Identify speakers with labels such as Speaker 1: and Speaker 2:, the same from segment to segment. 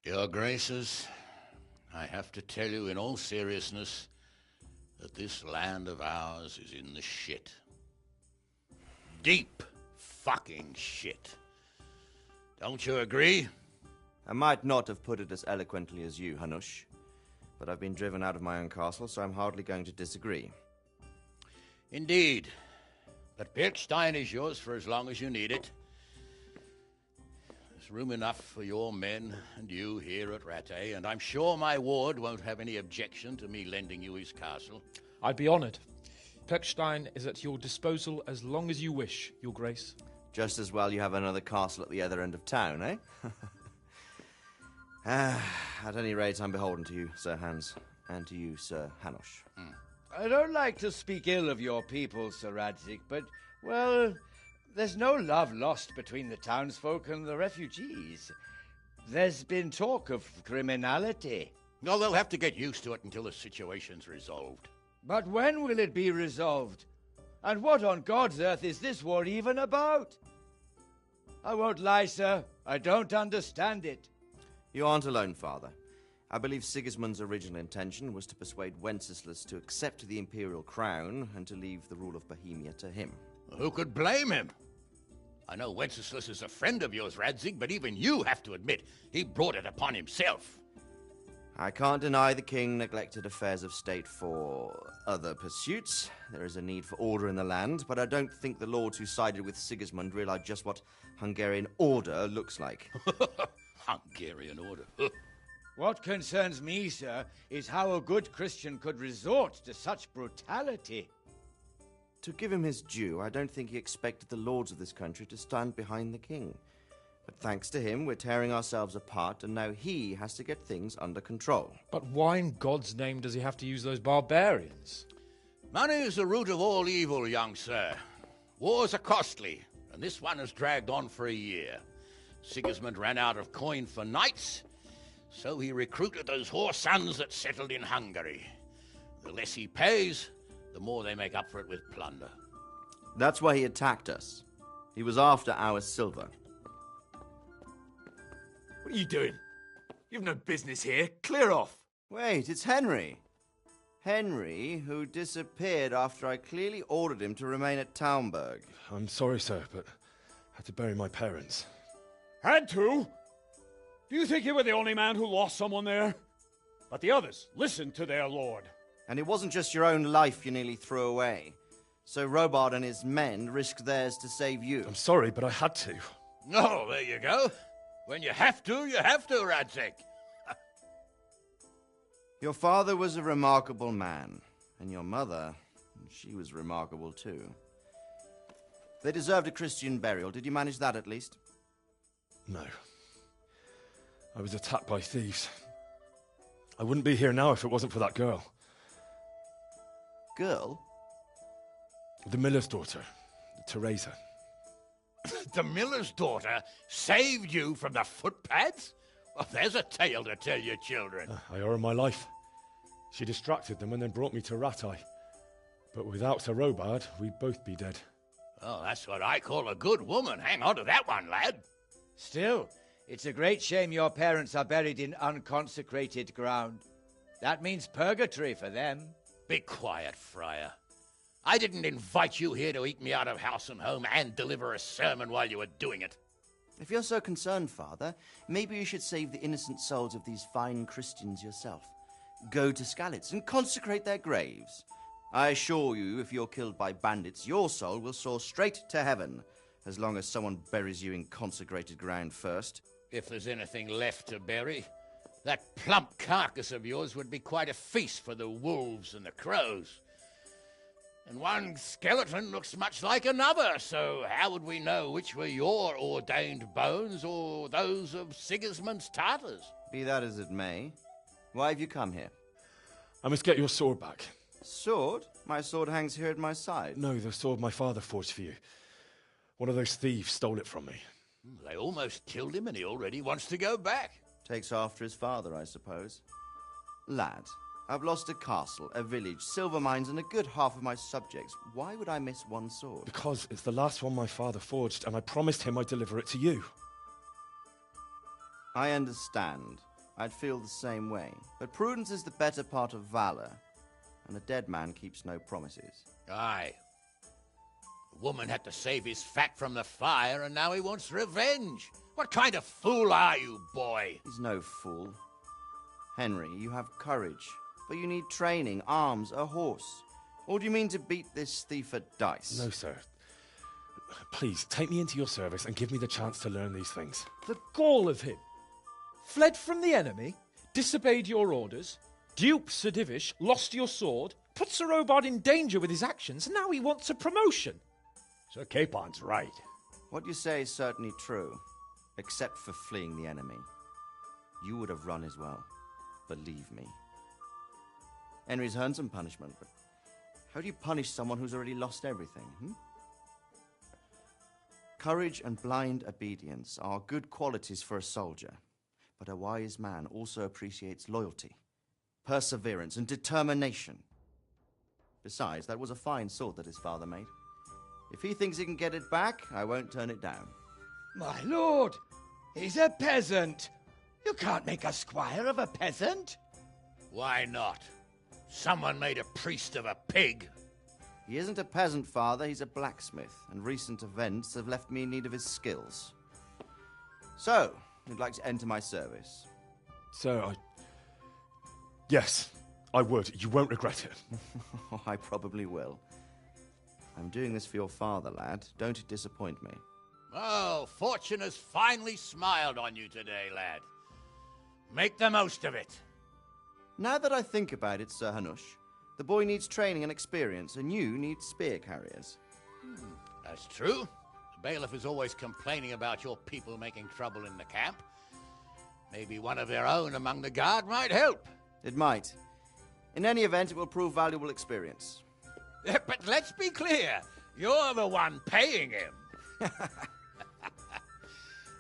Speaker 1: Your Graces, I have to tell you in all seriousness that this land of ours is in the shit. Deep fucking shit. Don't you agree?
Speaker 2: I might not have put it as eloquently as you, Hanush, but I've been driven out of my own castle, so I'm hardly going to disagree.
Speaker 1: Indeed. But Birkstein is yours for as long as you need it. There's room enough for your men and you here at Rattay, and I'm sure my ward won't have any objection to me lending you his castle.
Speaker 3: I'd be honoured. Pirkstein is at your disposal as long as you wish, Your Grace.
Speaker 2: Just as well you have another castle at the other end of town, eh? At any rate, I'm beholden to you, Sir Hans, and to you, Sir Hanush.
Speaker 4: I don't like to speak ill of your people, Sir Radzig, but, well, there's no love lost between the townsfolk and the refugees. There's been talk of criminality.
Speaker 1: Well, they'll have to get used to it until the situation's resolved.
Speaker 4: But when will it be resolved? And what on God's earth is this war even about? I won't lie, sir. I don't understand it.
Speaker 2: You aren't alone, Father. I believe Sigismund's original intention was to persuade Wenceslas to accept the imperial crown and to leave the rule of Bohemia to him.
Speaker 1: Who could blame him? I know Wenceslas is a friend of yours, Radzig, but even you have to admit he brought it upon himself.
Speaker 2: I can't deny the king neglected affairs of state for other pursuits. There is a need for order in the land, but I don't think the lords who sided with Sigismund realized just what Hungarian order looks like.
Speaker 1: Hungarian order.
Speaker 4: What concerns me, sir, is how a good Christian could resort to such brutality.
Speaker 2: To give him his due, I don't think he expected the lords of this country to stand behind the king. But thanks to him, we're tearing ourselves apart, and now he has to get things under control.
Speaker 3: But why in God's name does he have to use those barbarians?
Speaker 1: Money is the root of all evil, young sir. Wars are costly, and this one has dragged on for a year. Sigismund ran out of coin for knights, so he recruited those whore sons that settled in Hungary. The less he pays, the more they make up for it with plunder.
Speaker 2: That's why he attacked us. He was after our silver.
Speaker 5: What are you doing? You've no business here. Clear off.
Speaker 2: Wait, it's Henry. Henry, who disappeared after I clearly ordered him to remain at Taunberg.
Speaker 6: I'm sorry, sir, but I had to bury my parents.
Speaker 7: Had to? Do you think you were the only man who lost someone there? But the others listened to their lord.
Speaker 2: And it wasn't just your own life you nearly threw away. So Robard and his men risked theirs to save you.
Speaker 6: I'm sorry, but I had to.
Speaker 1: Oh, there you go. When you have to, Radzig.
Speaker 2: Your father was a remarkable man, and your mother, she was remarkable too. They deserved a Christian burial. Did you manage that at least?
Speaker 6: No. I was attacked by thieves. I wouldn't be here now if it wasn't for that girl.
Speaker 2: Girl?
Speaker 6: The miller's daughter, Teresa.
Speaker 1: The miller's daughter saved you from the footpads? Well, there's a tale to tell your children.
Speaker 6: I owe her my life. She distracted them and then brought me to Rattay. But without Sir Robard, we'd both be dead.
Speaker 1: Oh, that's what I call a good woman. Hang on to that one, lad.
Speaker 4: Still, it's a great shame your parents are buried in unconsecrated ground. That means purgatory for them.
Speaker 1: Be quiet, friar. I didn't invite you here to eat me out of house and home and deliver a sermon while you were doing it.
Speaker 2: If you're so concerned, Father, maybe you should save the innocent souls of these fine Christians yourself. Go to Skalitz and consecrate their graves. I assure you, if you're killed by bandits, your soul will soar straight to heaven, as long as someone buries you in consecrated ground first.
Speaker 1: If there's anything left to bury, that plump carcass of yours would be quite a feast for the wolves and the crows. And one skeleton looks much like another, so how would we know which were your ordained bones or those of Sigismund's Tartars?
Speaker 2: Be that as it may, why have you come here?
Speaker 6: I must get your sword back.
Speaker 2: Sword? My sword hangs here at my side.
Speaker 6: No, the sword my father forged for you. One of those thieves stole it from me.
Speaker 1: They almost killed him and he already wants to go back.
Speaker 2: Takes after his father, I suppose. Lad, I've lost a castle, a village, silver mines, and a good half of my subjects. Why would I miss one sword?
Speaker 6: Because it's the last one my father forged, and I promised him I'd deliver it to you.
Speaker 2: I understand. I'd feel the same way. But prudence is the better part of valor, and a dead man keeps no promises.
Speaker 1: Aye. The woman had to save his fat from the fire, and now he wants revenge. What kind of fool are you, boy?
Speaker 2: He's no fool. Henry, you have courage, but you need training, arms, a horse. Or do you mean to beat this thief at dice?
Speaker 6: No, sir. Please, take me into your service and give me the chance to learn these things.
Speaker 3: The gall of him. Fled from the enemy, disobeyed your orders, duped Sir Divish, lost your sword, put Sir Robard in danger with his actions, and now he wants a promotion.
Speaker 7: Sir Capon's right.
Speaker 2: What you say is certainly true, except for fleeing the enemy. You would have run as well, believe me. Henry's earned some punishment, but how do you punish someone who's already lost everything, Courage and blind obedience are good qualities for a soldier, but a wise man also appreciates loyalty, perseverance, and determination. Besides, that was a fine sword that his father made. If he thinks he can get it back, I won't turn it down.
Speaker 4: My lord, he's a peasant. You can't make a squire of a peasant.
Speaker 1: Why not? Someone made a priest of a pig.
Speaker 2: He isn't a peasant, father, he's a blacksmith, and recent events have left me in need of his skills. So, you'd like to enter my service?
Speaker 6: Sir, Yes, I would. You won't regret it.
Speaker 2: I probably will. I'm doing this for your father, lad. Don't disappoint me.
Speaker 1: Oh, fortune has finally smiled on you today, lad. Make the most of it.
Speaker 2: Now that I think about it, Sir Hanush, the boy needs training and experience, and you need spear carriers.
Speaker 1: That's true. The bailiff is always complaining about your people making trouble in the camp. Maybe one of their own among the guard might help.
Speaker 2: It might. In any event, it will prove valuable experience.
Speaker 1: But let's be clear. You're the one paying him.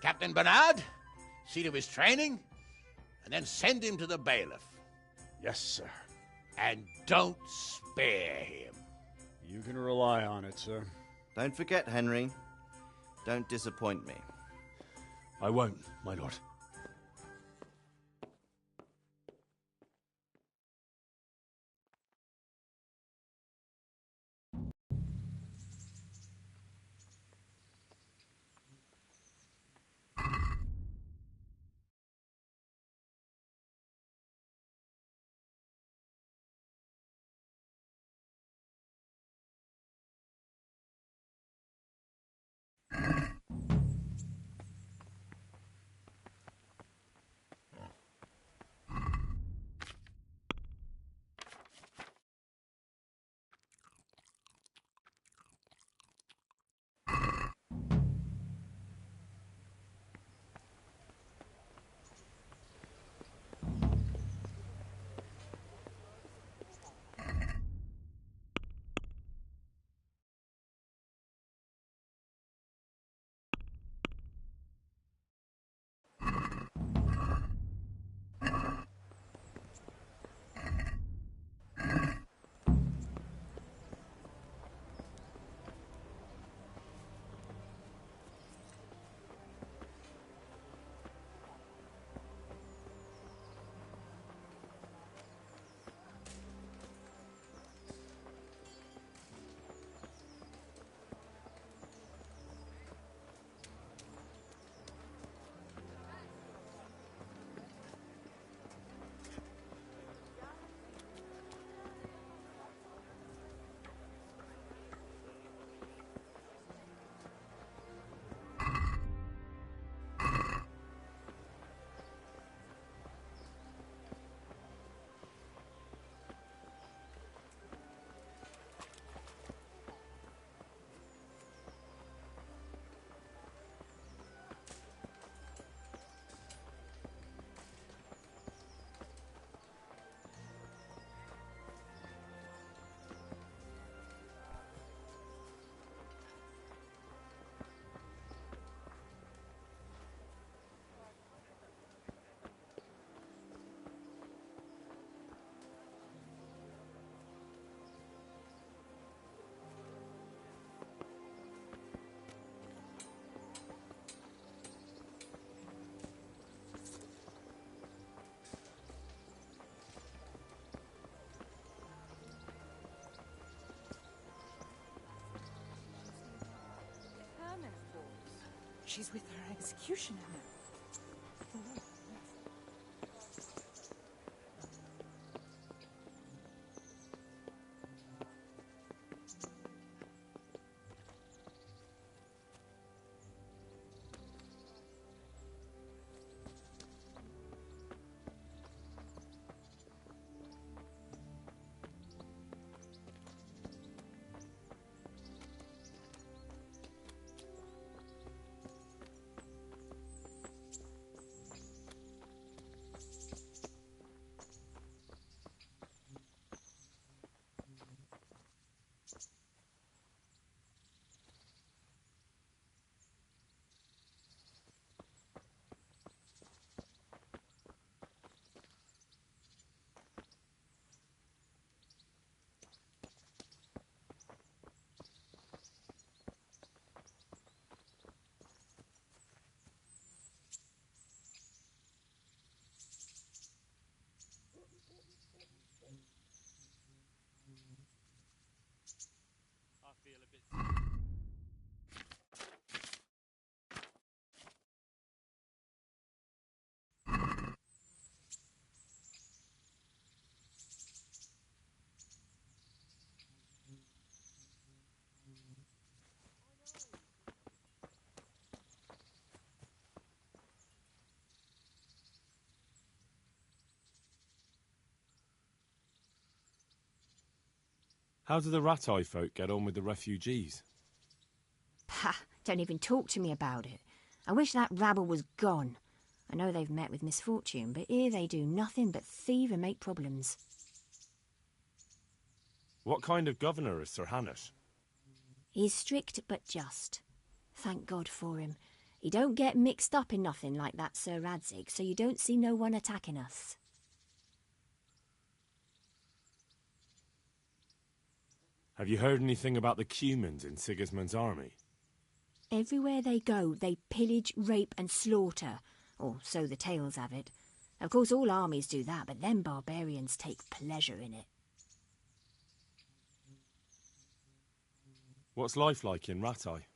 Speaker 1: Captain Bernard, see to his training, and then send him to the bailiff.
Speaker 7: Yes, sir.
Speaker 1: And don't spare him.
Speaker 7: You can rely on it, sir.
Speaker 2: Don't forget, Henry. Don't disappoint me.
Speaker 6: I won't, my lord.
Speaker 8: she's with her executioner now.
Speaker 6: How do the Rat-Eye folk get on with the refugees?
Speaker 9: Pah, don't even talk to me about it. I wish that rabble was gone. I know they've met with misfortune, but here they do nothing but thieve and make problems.
Speaker 6: What kind of governor is Sir Hanush?
Speaker 9: He's strict but just. Thank God for him. He don't get mixed up in nothing like that Sir Radzig, so you don't see no one attacking us.
Speaker 6: Have you heard anything about the Cumans in Sigismund's army?
Speaker 9: Everywhere they go, they pillage, rape and slaughter. Or so the tales have it. Of course, all armies do that, but them barbarians take pleasure in it.
Speaker 6: What's life like in Rat-Eye?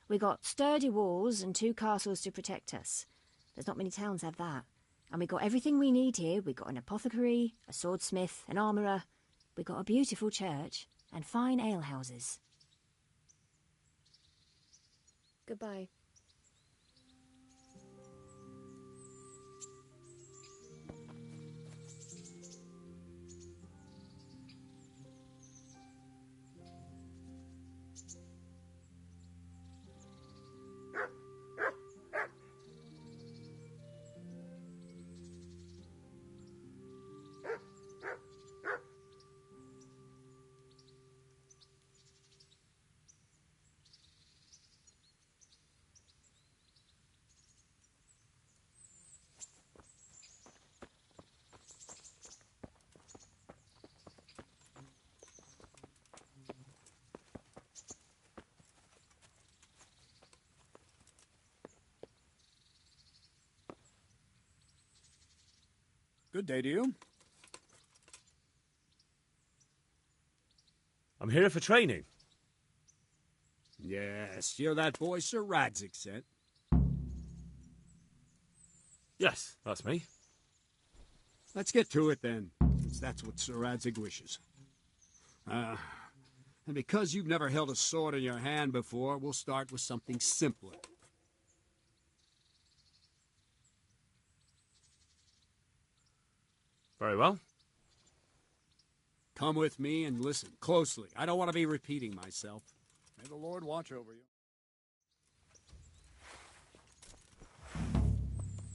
Speaker 9: We got sturdy walls and 2 castles to protect us. There's not many towns have that. And we got everything we need here. We got an apothecary, a swordsmith, an armourer. We got a beautiful church and fine alehouses. Goodbye.
Speaker 7: Good day to you.
Speaker 6: I'm here for training.
Speaker 7: Yes, you're that boy Sir Radzig sent.
Speaker 6: Yes, that's me.
Speaker 7: Let's get to it then, since that's what Sir Radzig wishes. And because you've never held a sword in your hand before, we'll start with something simpler.
Speaker 6: Very well.
Speaker 7: Come with me and listen closely. I don't want to be repeating myself. May the Lord watch over you.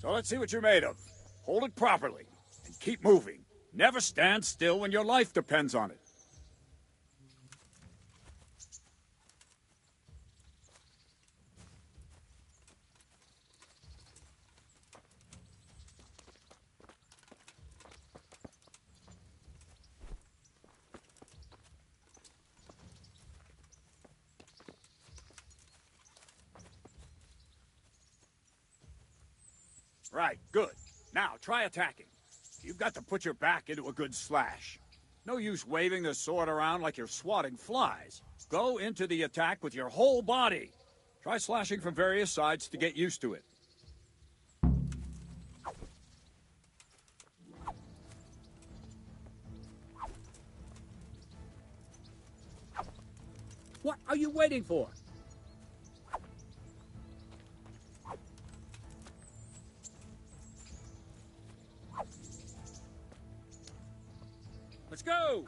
Speaker 7: So let's see what you're made of. Hold it properly and keep moving. Never stand still when your life depends on it. Right, good. Now, try attacking. You've got to put your back into a good slash. No use waving the sword around like you're swatting flies. Go into the attack with your whole body. Try slashing from various sides to get used to it. What are you waiting for? Let's go!